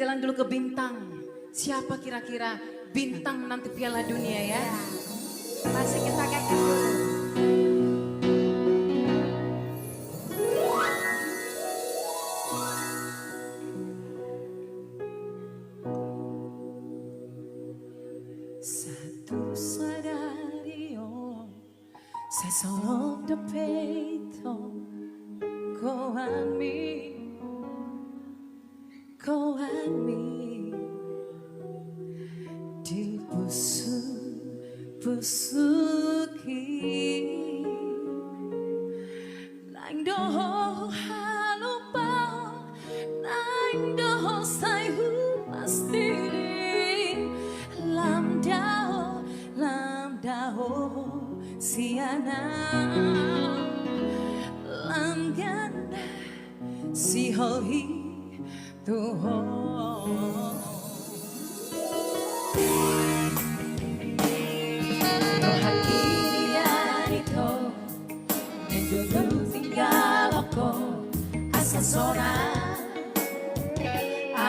jalan dulu ke bintang. Siapa kira-kira bintang nanti Piala Dunia ya? Masih kita kayak dulu. Satu sadario, se sono do peito kau me di pusuki nang doho halupao nang doho sai pasti lam dao siana lam ganda si hoi tu ho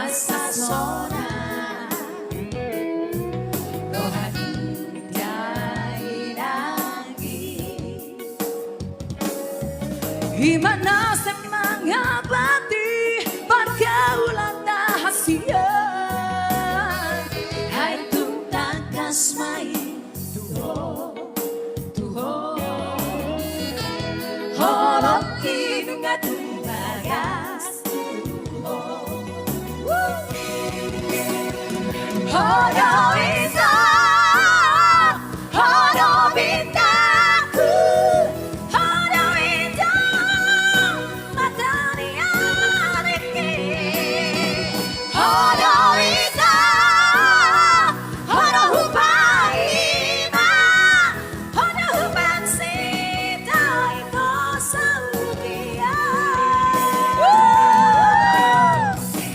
asa sona rohani tiai lagi gimana semangabati pergaulan dahasian hai tuntang kasmai tuho horok kidunga tumbagas Horo isa, horo bintangku, horo itu matahari adikku. Horo isa, horo hupaima, horo hupansita itu saudia.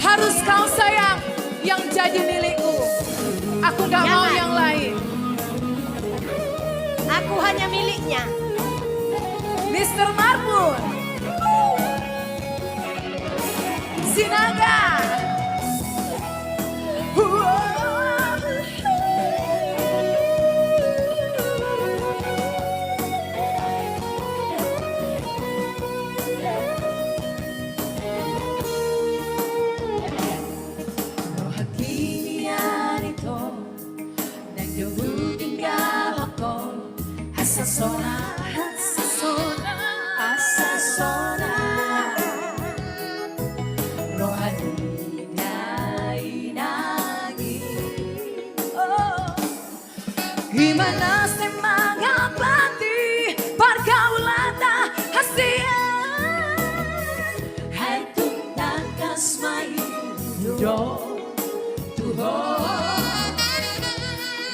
Harus kau sayang yang jadi milikku. Aku gak mau yang lain. Aku hanya miliknya. Mr. Marbun, Sinaga. Asasona rohani dai nagi gimana semangabati pergaulan dahasian hai tuntang kasmai tuho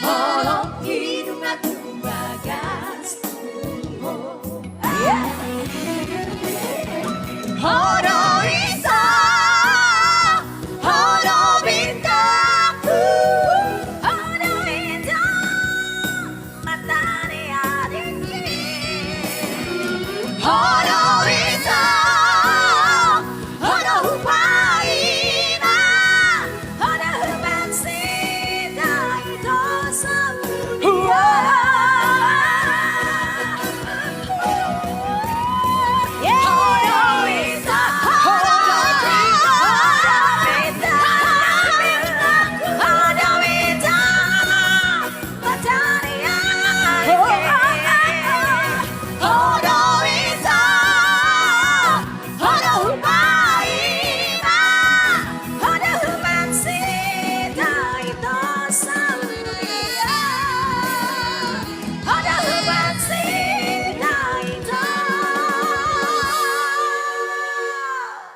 holong hidung aku bagas Horo isa, horo bintangku, horo itu matahari adikku. Horo isa, horo hupaima, horo hupansita itu saudia.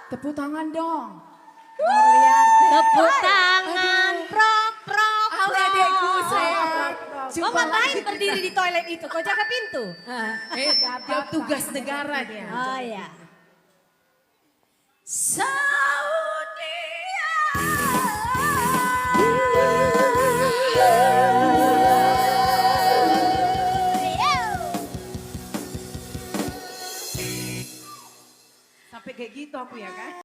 Tepuk tangan dong. Tepuk tangan, prok, prok, Halo adekku sayang. Kau ngapain berdiri di toilet itu? Kau jaga pintu? Dia tugas negara dia. Oh ya. Saudia. Sampai kayak gitu aku ya kan.